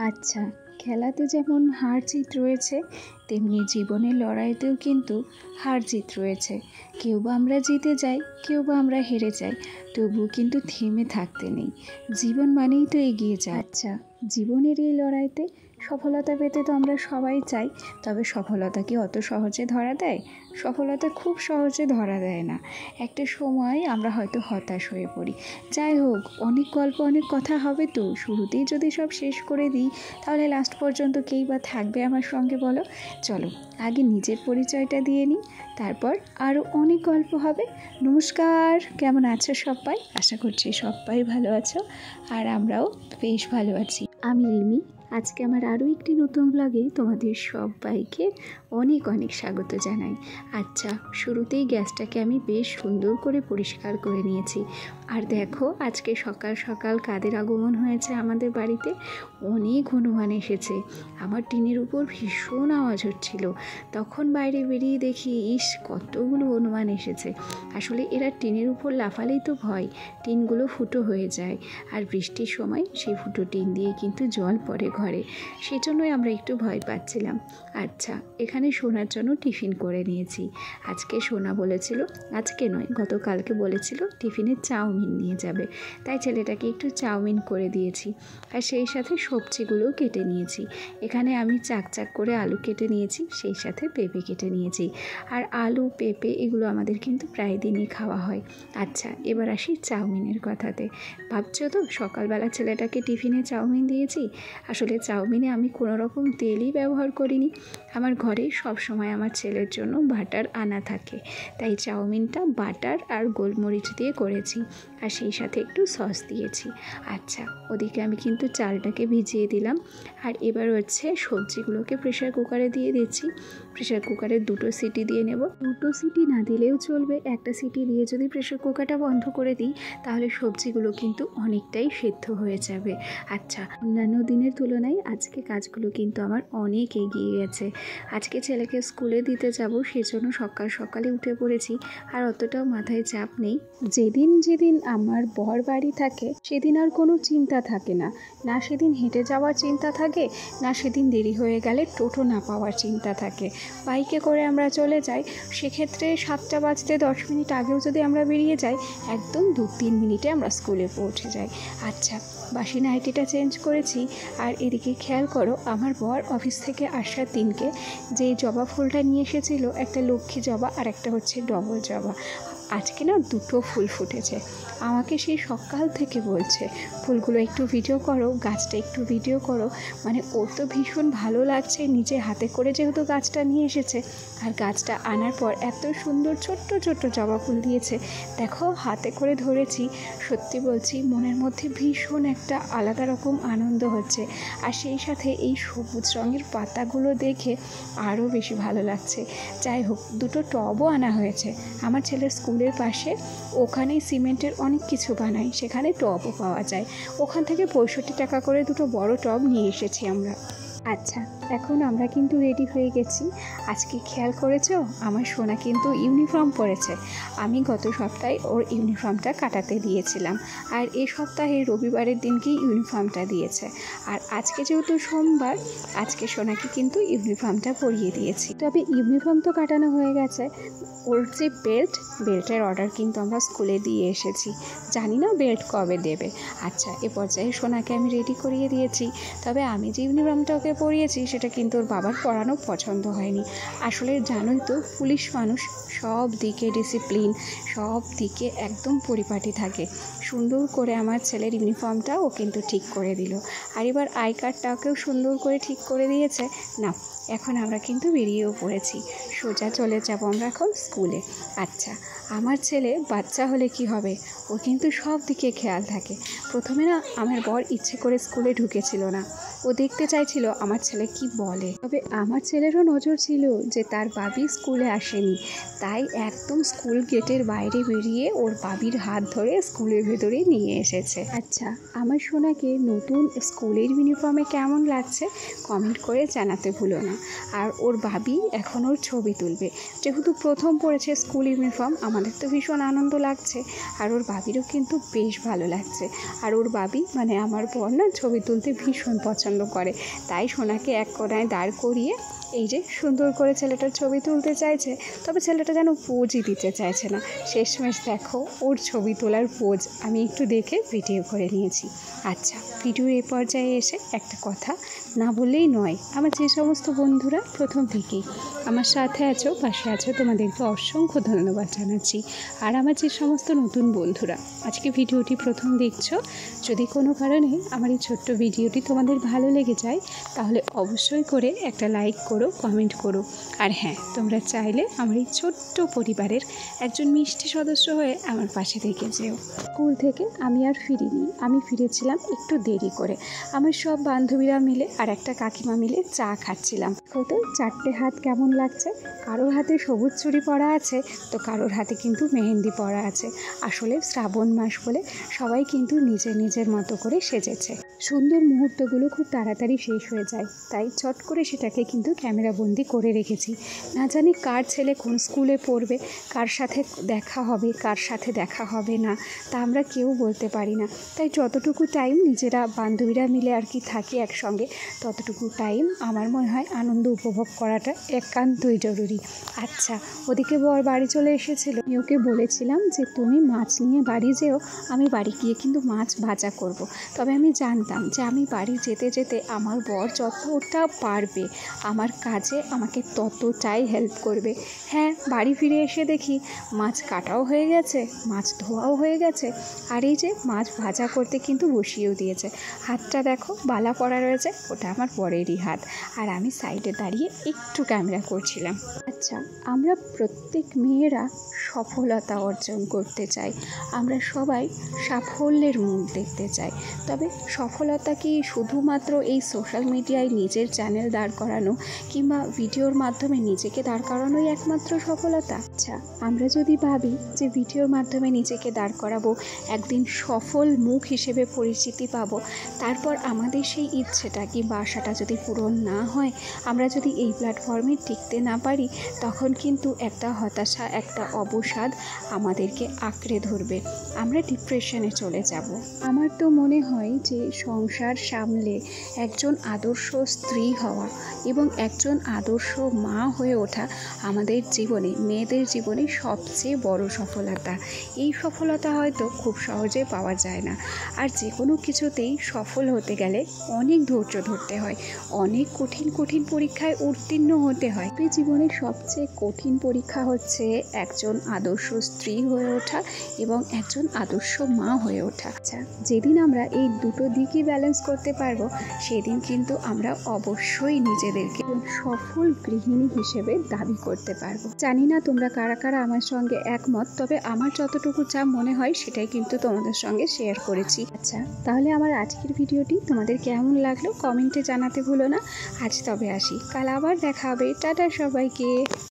আচ্ছা, খেলাতে যেমন হার জিত রয়েছে, তেমনি জীবনের লড়াইতেও কিন্তু হার জিত রয়েছে। কেউ বা আমরা জিতে যাই, কেউ বা আমরা হেরে যাই, তবুও কিন্তু থেমে থাকতে নেই। জীবন মানেই তো এগিয়ে যায়। আচ্ছা, জীবনের এই লড়াইতে সফলতা পেতে তো আমরা সবাই চাই, তবে সফলতা কি অত সহজে ধরা দেয়? সফলতা খুব সহজে ধরা দেয় না। একটা সময় আমরা হয়তো হতাশ হয়ে পড়ি। যাই হোক, অনেক গল্প অনেক কথা হবে তো, শুরুতেই যদি সব শেষ করে দিই তাহলে লাস্ট পর্যন্ত কেই বা থাকবে আমার সঙ্গে বলো? চলো আগে নিজের পরিচয়টা দিয়ে নিই, তারপর আরও অনেক গল্প হবে। নমস্কার, কেমন আছো সবাই? আশা করছি সবাই ভালো আছো, আর আমরাও বেশ ভালো আছি। আমি রিমি। আজকে আমার আরও একটি নতুন ব্লগে তোমাদের সবাইকে অনেক অনেক স্বাগত জানাই। আচ্ছা, শুরুতেই গ্যাসটাকে আমি বেশ সুন্দর করে পরিষ্কার করে নিয়েছি। আর দেখো, আজকে সকাল সকাল কাদের আগমন হয়েছে আমাদের বাড়িতে? অনেক হনুমান এসেছে। আমার টিনের উপর ভীষণ আওয়াজ হচ্ছিল, তখন বাইরে বেরিয়ে দেখি ইস কতগুলো হনুমান এসেছে। আসলে এরা টিনের উপর লাফালেই তো ভয়, টিনগুলো ফুটো হয়ে যায়, আর বৃষ্টির সময় সেই ফুটো টিন দিয়ে কিন্তু জল পড়ে ঘরে, সেজন্যই আমরা একটু ভয় পাচ্ছিলাম। আচ্ছা, এখানে সোনার জন্য টিফিন করে নিয়েছি। আজকে সোনা বলেছিল, আজকে নয় গতকালকে বলেছিল টিফিনে চাউমিন নিয়ে যাবে, তাই ছেলেটাকে একটু চাউমিন করে দিয়েছি। আর সেই সাথে সবজিগুলোও কেটে নিয়েছি। এখানে আমি চাক চাক করে আলু কেটে নিয়েছি, সেই সাথে পেঁপে কেটে নিয়েছি। আর আলু পেঁপে এগুলো আমাদের কিন্তু প্রায় দিনই খাওয়া হয়। আচ্ছা, এবার আসি চাউমিনের কথাতে। ভাবছো তো সকালবেলা ছেলেটাকে টিফিনে চাউমিন দিয়েছি? আসলে চাউমিনে আমি কোনো রকম তেলই ব্যবহার করিনি। আমার ঘরে সবসময় আমার ছেলের জন্য বাটার আনা থাকে, তাই চাউমিনটা বাটার আর গোলমরিচ দিয়ে করেছি, আর সেই সাথে একটু সস দিয়েছি। আচ্ছা, ওদিকে আমি কিন্তু চালটাকে ভিজিয়ে দিলাম, আর এবার হচ্ছে সবজিগুলোকে প্রেশার কুকারে দিয়ে দিচ্ছি। প্রেশার কুকারে 2টো সিটি দিয়ে নেব। 2টো সিটি না দিলেও চলবে, একটা সিটি দিয়ে যদি প্রেশার কুকারটা বন্ধ করে দিই তাহলে সবজিগুলো কিন্তু অনেকটাই সেদ্ধ হয়ে যাবে। আচ্ছা, অন্যান্য দিনের তুলনায় আজকে কাজগুলো কিন্তু আমার অনেক এগিয়ে গেছে। আজকে ছেলেকে স্কুলে দিতে যাব, সেজন্য সকাল সকালে উঠে পড়েছি, আর অতটাও মাথায় চাপ নেই। যেদিন যেদিন আমার বর বাড়ি থাকে সেদিন আর কোনো চিন্তা থাকে না, না সেদিন হেঁটে যাওয়ার চিন্তা থাকে, না সেদিন দেরি হয়ে গেলে টোটো না পাওয়ার চিন্তা থাকে। বাইকে করে আমরা চলে যাই, সেক্ষেত্রে 7টা বাজতে 10 মিনিট আগেও যদি আমরা বেরিয়ে যাই, একদম 2-3 মিনিটে আমরা স্কুলে পৌঁছে যাই। আচ্ছা, বাসি নাইটিটা চেঞ্জ করেছি, আর এদিকে খেয়াল করো, আমার বর অফিস থেকে আসার দিনকে যে জবা ফুলটা নিয়ে এসেছিল, একটা লক্ষ্মী জবা আর একটা হচ্ছে ডবল জবা, আজকে না 2টো ফুল ফুটেছে। আমাকে সেই সকাল থেকে বলছে ফুলগুলো একটু ভিডিও করো, গাছটা একটু ভিডিও করো। মানে ওর তো ভীষণ ভালো লাগছে, নিজে হাতে করে যেহেতু গাছটা নিয়ে এসেছে, আর গাছটা আনার পর এত সুন্দর ছোট্ট ছোট্ট জবা ফুল দিয়েছে। দেখো, হাতে করে ধরেছি, সত্যি বলছি মনের মধ্যে ভীষণ একটা আলাদা রকম আনন্দ হচ্ছে। আর সেই সাথে এই সবুজ রঙের পাতাগুলো দেখে আরও বেশি ভালো লাগছে। যাই হোক, 2টো টবও আনা হয়েছে। আমার ছেলের স্কুলের পাশে ওখানেই সিমেন্টের অনেক কিছু বানায়, সেখানে টবও পাওয়া যায়। ওখান থেকে 65 টাকা করে 2টো বড় টব নিয়ে এসেছি আমরা। আচ্ছা, এখন আমরা কিন্তু রেডি হয়ে গেছি। আজকে খেয়াল করেছো, আমার সোনা কিন্তু ইউনিফর্ম পরেছে। আমি গত সপ্তাহে ওর ইউনিফর্মটা কাটাতে দিয়েছিলাম, আর এই সপ্তাহে রবিবারের দিনকেই ইউনিফর্মটা দিয়েছে। আর আজকে যেহেতু সোমবার, আজকে সোনাকে কিন্তু ইউনিফর্মটা পরিয়ে দিয়েছি। তবে ইউনিফর্ম তো কাটানো হয়ে গেছে, ওর যে বেল্টের অর্ডার কিন্তু আমরা স্কুলে দিয়ে এসেছি। জানি না বেল্ট কবে দেবে। আচ্ছা, এ পর্যায়ে সোনাকে আমি রেডি করিয়ে দিয়েছি, তবে আমি যে ইউনিফর্মটা ওকে পরিয়েছি সেটা কিন্তু ওর বাবার পরানো পছন্দ হয়নি। আসলে জানোই তো, পুলিশ মানুষ, সব দিকে ডিসিপ্লিন, সব দিকে একদম পরিপাটি থাকে। সুন্দর করে আমার ছেলের ইউনিফর্মটা ও কিন্তু ঠিক করে দিল, আর এবার আই কার্ডটাকেও সুন্দর করে ঠিক করে দিয়েছে। না, এখন আমরা কিন্তু বেরিয়েও পড়েছি, সোজা চলে যাব আমরা এখন স্কুলে। আচ্ছা, আমার ছেলে বাচ্চা হলে কি হবে, ও কিন্তু সব দিকে খেয়াল থাকে। প্রথমে না আমার বর ইচ্ছে করে স্কুলে ঢুকেছিল না, ও দেখতে চাইছিল আমার ছেলে কি বলে। তবে আমার ছেলেরও নজর ছিল যে তার বাবি স্কুলে আসেনি, তাই একদম স্কুল গেটের বাইরে বেরিয়ে ওর বাবির হাত ধরে স্কুলের ভেতর ধরে নিয়ে এসেছে। আচ্ছা, আমার সোনাকে নতুন স্কুলের ইউনিফর্মে কেমন লাগছে কমেন্ট করে জানাতে ভুলো না। আর ওর ভাবি এখন ওর ছবি তুলবে, যেহেতু প্রথম পড়েছে স্কুল ইউনিফর্ম। আমাদের তো ভীষণ আনন্দ লাগছে, আর ওর ভাবিরও কিন্তু বেশ ভালো লাগছে। আর ওর ভাবি মানে আমার বর না ছবি তুলতে ভীষণ পছন্দ করে, তাই সোনাকে এক কোণায় দাঁড় করিয়ে এই যে সুন্দর করে ছেলেটার ছবি তুলতে চাইছে, তবে ছেলেটা যেন পোজই দিতে চাইছে না। শেষমেশ দেখো ওর ছবি তোলার পোজ আমি একটু দেখে ভিডিও করে নিয়েছি। আচ্ছা, ভিডিওর এই পর্যায়ে এসে একটা কথা না বললেই নয়। আমার যে সমস্ত বন্ধুরা প্রথম থেকেই আমার সাথে আছো, পাশে আছো, তোমাদেরকে অসংখ্য ধন্যবাদ জানাচ্ছি। আর আমার যে সমস্ত নতুন বন্ধুরা আজকে ভিডিওটি প্রথম দেখছো, যদি কোনো কারণে আমার এই ছোট্ট ভিডিওটি তোমাদের ভালো লেগে যায় তাহলে অবশ্যই করে একটা লাইক করো, কমেন্ট করো। আর হ্যাঁ, তোমরা চাইলে আমার এই ছোট্ট পরিবারের একজন মিষ্টি সদস্য হয়ে আমার পাশে থেকে যেও। স্কুল থেকে আমি আর ফিরিনি, আমি ফিরেছিলাম একটু দেরি করে। আমার সব বান্ধবীরা মিলে আর একটা কাকিমা মিলে চা খাচ্ছিলাম। কত চারটে হাত কেমন লাগছে, কারোর হাতে সবুজ চুড়ি পরা আছে তো কারোর হাতে কিন্তু মেহেন্দি পরা আছে। আসলে শ্রাবণ মাস বলে সবাই কিন্তু নিজের নিজের মতো করে সেজেছে। সুন্দর মুহূর্তগুলো খুব তাড়াতাড়ি শেষ হয়ে যায়, তাই চট করে সেটাকে কিন্তু ক্যামেরাবন্দি করে রেখেছি। না জানি কার ছেলে কোন স্কুলে পড়বে, কার সাথে দেখা হবে, কার সাথে দেখা হবে না, তা আমরা কেউ বলতে পারি না। তাই যতটুকু টাইম নিজেরা বান্ধবীরা মিলে আর কি থাকি একসঙ্গে, ততটুকু টাইম আমার মনে হয় আনন্দ উপভোগ করাটা একান্তই জরুরি। আচ্ছা, ওদিকে বর বাড়ি চলে এসেছিল। আমি ওকে বলেছিলাম যে তুমি মাছ নিয়ে বাড়ি যেও, আমি বাড়ি গিয়ে কিন্তু মাছ ভাজা করব। তবে আমি জানতাম যে আমি বাড়ি যেতে যেতে আমার বর যতটা পারবে আমার কাজে আমাকে ততটাই হেল্প করবে। হ্যাঁ, বাড়ি ফিরে এসে দেখি মাছ কাটাও হয়ে গেছে, মাছ ধোয়াও হয়ে গেছে, আর এই যে মাছ ভাজা করতে কিন্তু বসিয়েও দিয়েছে। হাতটা দেখো বালা পড়া রয়েছে, ওটা আমার বরেরই হাত। আর আমি সাইডে দাঁড়িয়ে একটু ক্যামেরা করছিলাম। আচ্ছা, আমরা প্রত্যেক মেয়েরা সফলতা অর্জন করতে চাই, আমরা সবাই সাফল্যের মুখ দেখতে চাই। তবে সফলতা কি শুধুমাত্র এই সোশ্যাল মিডিয়ায় নিজের চ্যানেল দাঁড় করানো কিংবা ভিডিওর মাধ্যমে নিজেকে দাঁড় করানোই একমাত্র সফলতা? আচ্ছা, আমরা যদি ভাবি যে ভিডিওর মাধ্যমে নিজেকে দাঁড় করাবো, একদিন সফল মুখ হিসেবে পরিচিতি পাবো, তারপর আমাদের সেই ইচ্ছেটা কিংবা আশাটা যদি পূরণ না হয়, আমরা যদি এই প্ল্যাটফর্মে টিকতে না পারি, তখন কিন্তু একটা হতাশা, একটা অবসাদ আমাদেরকে আঁকড়ে ধরবে, আমরা ডিপ্রেশনে চলে যাব। আমার তো মনে হয় যে সংসার সামলে একজন আদর্শ স্ত্রী হওয়া এবং একজন আদর্শ মা হয়ে ওঠা আমাদের জীবনে, মেয়েদের জীবনে সবচেয়ে বড় সফলতা। এই সফলতা হয়তো খুব সহজে পাওয়া যায় না। আর যে কোনো কিছুতেই সফল হতে গেলে অনেক ধৈর্য ধরতে হয়, অনেক কঠিন কঠিন পরীক্ষায় উত্তীর্ণ হতে হয়। এই জীবনের সবচেয়ে কঠিন পরীক্ষা হচ্ছে একজন আদর্শ স্ত্রী হয়ে ওঠা এবং একজন আদর্শ মা হয়ে ওঠা। আচ্ছা, যেদিন আমরা এই দুটো দিকই ব্যালেন্স করতে পারবো, সেদিন কিন্তু আমরা অবশ্যই নিজেদেরকে সফল গৃহিণী হিসেবে দাবি করতে পারবো। জানি না তোমরা কারা কারা আমার সঙ্গে একমত, তবে আমার যতটুকু যা মনে হয় সেটাই কিন্তু তোমাদের সঙ্গে শেয়ার করেছি। আচ্ছা, তাহলে আমার আজকের ভিডিওটি তোমাদের কেমন লাগলো কমেন্টে জানাতে ভুলো না। আজ তবে আসি, কাল আবার দেখা হবে। টাটা সবাইকে।